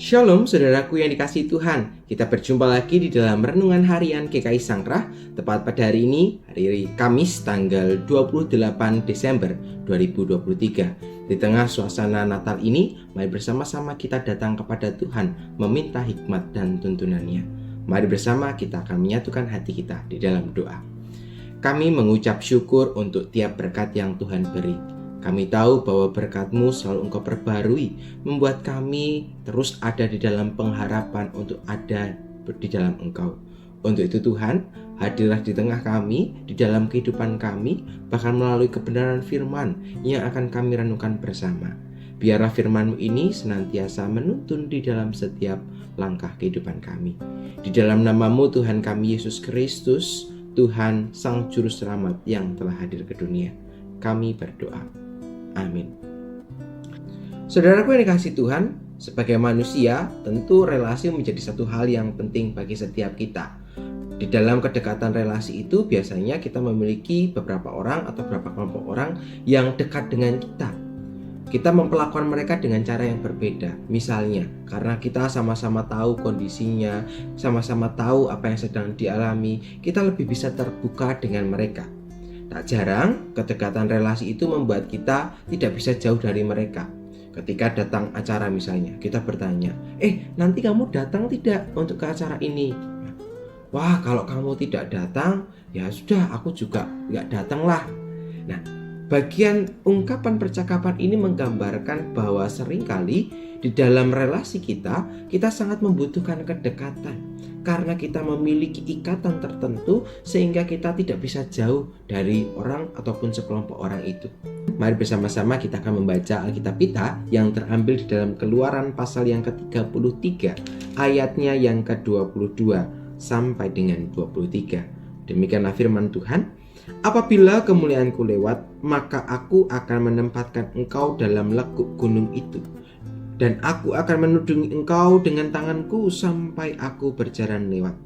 Shalom saudaraku yang dikasihi Tuhan. Kita berjumpa lagi di dalam Renungan Harian GKI Sangkrah. Tepat pada hari ini, hari Kamis tanggal 28 Desember 2023. Di tengah suasana Natal ini, mari bersama-sama kita datang kepada Tuhan meminta hikmat dan tuntunannya. Mari bersama kita akan menyatukan hati kita di dalam doa. Kami mengucap syukur untuk tiap berkat yang Tuhan beri. Kami tahu bahwa berkat-Mu selalu Engkau perbarui, membuat kami terus ada di dalam pengharapan untuk ada di dalam Engkau. Untuk itu Tuhan, hadirlah di tengah kami, di dalam kehidupan kami, bahkan melalui kebenaran firman yang akan kami renungkan bersama. Biarlah firman-Mu ini senantiasa menuntun di dalam setiap langkah kehidupan kami. Di dalam nama-Mu Tuhan kami Yesus Kristus, Tuhan Sang Juru Selamat yang telah hadir ke dunia. Kami berdoa. Amin. Saudaraku yang dikasihi Tuhan, sebagai manusia, tentu relasi menjadi satu hal yang penting bagi setiap kita. Di dalam kedekatan relasi itu biasanya kita memiliki beberapa orang atau beberapa kelompok orang yang dekat dengan kita. Kita memperlakukan mereka dengan cara yang berbeda. Misalnya, karena kita sama-sama tahu kondisinya, sama-sama tahu apa yang sedang dialami, kita lebih bisa terbuka dengan mereka. Tak jarang, kedekatan relasi itu membuat kita tidak bisa jauh dari mereka. Ketika datang acara misalnya, kita bertanya, nanti kamu datang tidak untuk ke acara ini? Wah, kalau kamu tidak datang, ya sudah, aku juga nggak datang lah. Nah, bagian ungkapan percakapan ini menggambarkan bahwa seringkali di dalam relasi kita sangat membutuhkan kedekatan. Karena kita memiliki ikatan tertentu sehingga kita tidak bisa jauh dari orang ataupun sekelompok orang itu. Mari bersama-sama kita akan membaca Alkitab kita yang terambil di dalam Keluaran pasal yang ke-33, ayatnya yang ke-22 sampai dengan 23. Demikianlah firman Tuhan. Apabila kemuliaanku lewat, maka aku akan menempatkan engkau dalam lekuk gunung itu. Dan aku akan menudungi engkau dengan tanganku sampai aku berjalan lewat.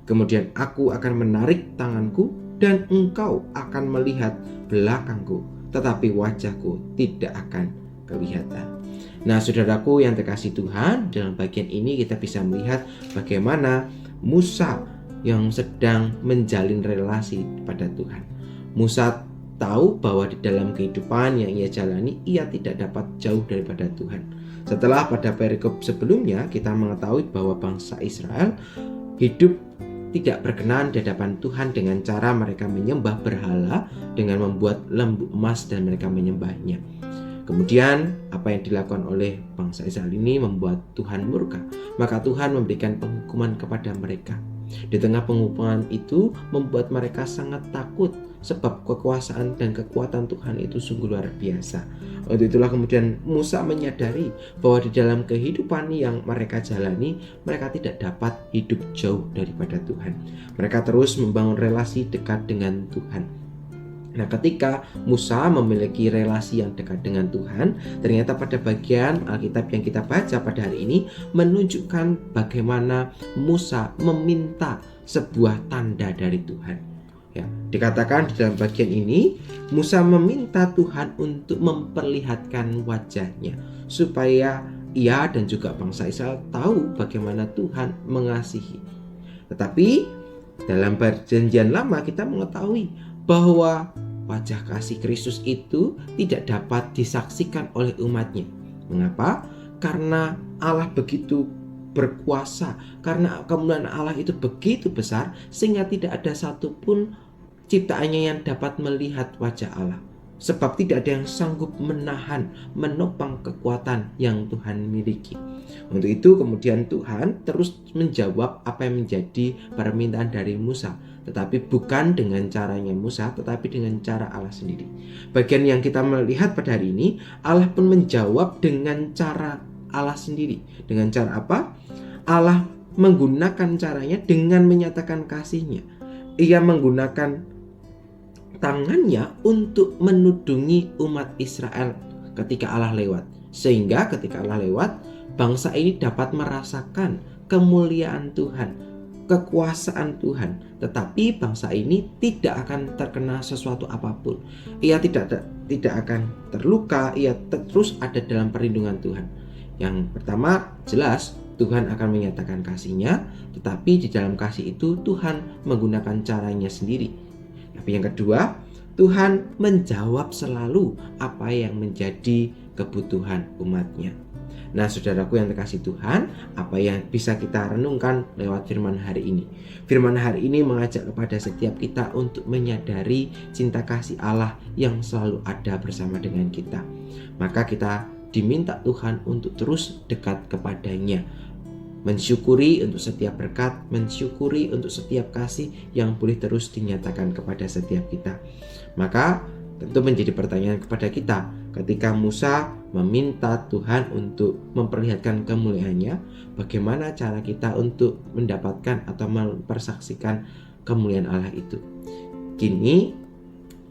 Kemudian aku akan menarik tanganku dan engkau akan melihat belakangku, tetapi wajahku tidak akan kelihatan. Nah, saudaraku yang terkasih Tuhan, dalam bagian ini kita bisa melihat bagaimana Musa yang sedang menjalin relasi pada Tuhan. Musa tahu bahwa di dalam kehidupan yang ia jalani, ia tidak dapat jauh daripada Tuhan. Setelah pada perikop sebelumnya kita mengetahui bahwa bangsa Israel hidup tidak berkenan di hadapan Tuhan dengan cara mereka menyembah berhala dengan membuat lembu emas dan mereka menyembahnya. Kemudian apa yang dilakukan oleh bangsa Israel ini membuat Tuhan murka. Maka Tuhan memberikan penghukuman kepada mereka. Di tengah penghukuman itu membuat mereka sangat takut sebab kekuasaan dan kekuatan Tuhan itu sungguh luar biasa. Untuk itulah kemudian Musa menyadari bahwa di dalam kehidupan yang mereka jalani, mereka tidak dapat hidup jauh daripada Tuhan. Mereka terus membangun relasi dekat dengan Tuhan. Nah, ketika Musa memiliki relasi yang dekat dengan Tuhan, ternyata pada bagian Alkitab yang kita baca pada hari ini menunjukkan bagaimana Musa meminta sebuah tanda dari Tuhan. Ya, dikatakan di dalam bagian ini Musa meminta Tuhan untuk memperlihatkan wajahnya supaya ia dan juga bangsa Israel tahu bagaimana Tuhan mengasihi. Tetapi dalam perjanjian lama kita mengetahui bahwa wajah kasih Kristus itu tidak dapat disaksikan oleh umatnya. Mengapa? Karena Allah begitu berkuasa, karena kemuliaan Allah itu begitu besar sehingga tidak ada satupun ciptaannya yang dapat melihat wajah Allah. Sebab tidak ada yang sanggup menopang kekuatan yang Tuhan miliki. Untuk itu kemudian Tuhan terus menjawab apa yang menjadi permintaan dari Musa. Tetapi bukan dengan caranya Musa, tetapi dengan cara Allah sendiri. Bagian yang kita melihat pada hari ini, Allah pun menjawab dengan cara Allah sendiri. Dengan cara apa? Allah menggunakan caranya dengan menyatakan kasihnya. Ia menggunakan tangannya untuk menudungi umat Israel ketika Allah lewat. Sehingga ketika Allah lewat, bangsa ini dapat merasakan kemuliaan Tuhan, kekuasaan Tuhan. Tetapi bangsa ini tidak akan terkena sesuatu apapun. Ia tidak akan terluka, ia terus ada dalam perlindungan Tuhan. Yang pertama, jelas Tuhan akan menyatakan kasih-Nya, tetapi di dalam kasih itu Tuhan menggunakan caranya sendiri. Tapi yang kedua, Tuhan menjawab selalu apa yang menjadi kebutuhan umat-Nya. Nah, saudaraku yang terkasih Tuhan, apa yang bisa kita renungkan lewat firman hari ini? Firman hari ini mengajak kepada setiap kita untuk menyadari cinta kasih Allah yang selalu ada bersama dengan kita. Maka kita diminta Tuhan untuk terus dekat kepadanya, mensyukuri untuk setiap berkat, mensyukuri untuk setiap kasih yang boleh terus dinyatakan kepada setiap kita. Maka tentu menjadi pertanyaan kepada kita, ketika Musa meminta Tuhan untuk memperlihatkan kemuliaannya, bagaimana cara kita untuk mendapatkan atau mempersaksikan kemuliaan Allah itu? Kini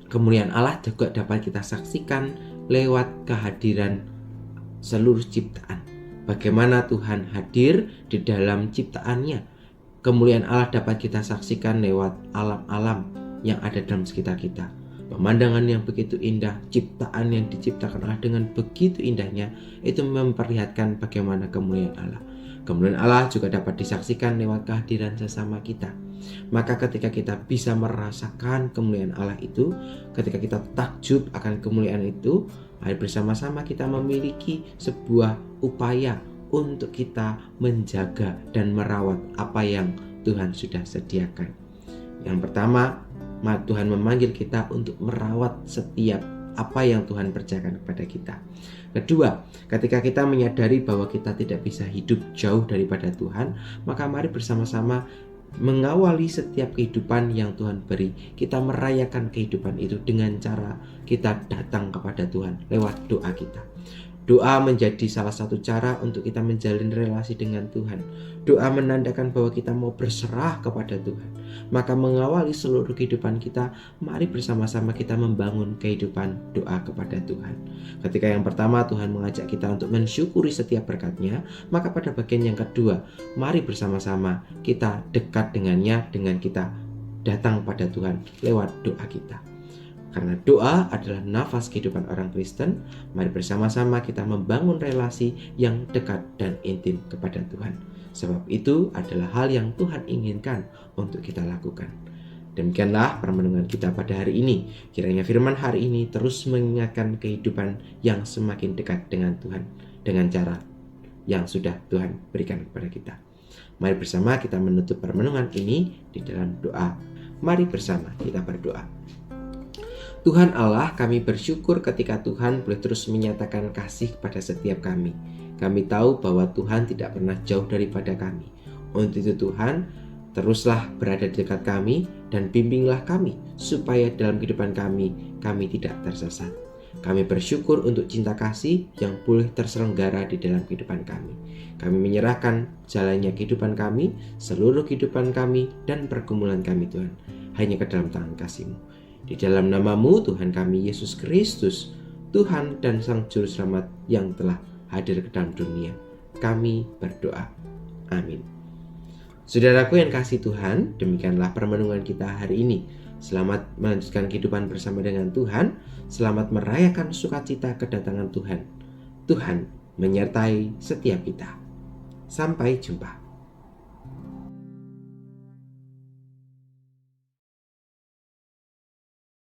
kemuliaan Allah juga dapat kita saksikan lewat kehadiran seluruh ciptaan. Bagaimana Tuhan hadir di dalam ciptaannya. Kemuliaan Allah dapat kita saksikan lewat alam-alam yang ada dalam sekitar kita. Pemandangan yang begitu indah, ciptaan yang diciptakan Allah dengan begitu indahnya, itu memperlihatkan bagaimana kemuliaan Allah. Kemuliaan Allah juga dapat disaksikan lewat kehadiran sesama kita. Maka ketika kita bisa merasakan kemuliaan Allah itu, ketika kita takjub akan kemuliaan itu, mari bersama-sama kita memiliki sebuah upaya untuk kita menjaga dan merawat apa yang Tuhan sudah sediakan. Yang pertama, Tuhan memanggil kita untuk merawat setiap apa yang Tuhan percayakan kepada kita. Kedua, ketika kita menyadari bahwa kita tidak bisa hidup jauh daripada Tuhan, maka mari bersama-sama mengawali setiap kehidupan yang Tuhan beri. Kita merayakan kehidupan itu dengan cara kita datang kepada Tuhan lewat doa kita. Doa menjadi salah satu cara untuk kita menjalin relasi dengan Tuhan. Doa menandakan bahwa kita mau berserah kepada Tuhan. Maka mengawali seluruh kehidupan kita, mari bersama-sama kita membangun kehidupan doa kepada Tuhan. Ketika yang pertama Tuhan mengajak kita untuk mensyukuri setiap berkat-Nya, maka pada bagian yang kedua, mari bersama-sama kita dekat dengannya dengan kita datang pada Tuhan lewat doa kita. Karena doa adalah nafas kehidupan orang Kristen, mari bersama-sama kita membangun relasi yang dekat dan intim kepada Tuhan. Sebab itu adalah hal yang Tuhan inginkan untuk kita lakukan. Demikianlah permenungan kita pada hari ini. Kiranya firman hari ini terus mengingatkan kehidupan yang semakin dekat dengan Tuhan, dengan cara yang sudah Tuhan berikan kepada kita. Mari bersama kita menutup permenungan ini di dalam doa. Mari bersama kita berdoa. Tuhan Allah, kami bersyukur ketika Tuhan boleh terus menyatakan kasih kepada setiap kami. Kami tahu bahwa Tuhan tidak pernah jauh daripada kami. Untuk itu Tuhan, teruslah berada di dekat kami dan bimbinglah kami supaya dalam kehidupan kami tidak tersesat. Kami bersyukur untuk cinta kasih yang boleh terselenggara di dalam kehidupan kami. Kami menyerahkan jalannya kehidupan kami, seluruh kehidupan kami, dan pergumulan kami Tuhan, hanya ke dalam tangan kasih-Mu. Di dalam nama-Mu Tuhan kami Yesus Kristus, Tuhan dan Sang Juru Selamat yang telah hadir ke dalam dunia, kami berdoa. Amin. Saudaraku yang kasih Tuhan, demikianlah permenungan kita hari ini. Selamat melanjutkan kehidupan bersama dengan Tuhan. Selamat merayakan sukacita kedatangan Tuhan. Tuhan menyertai setiap kita. Sampai jumpa.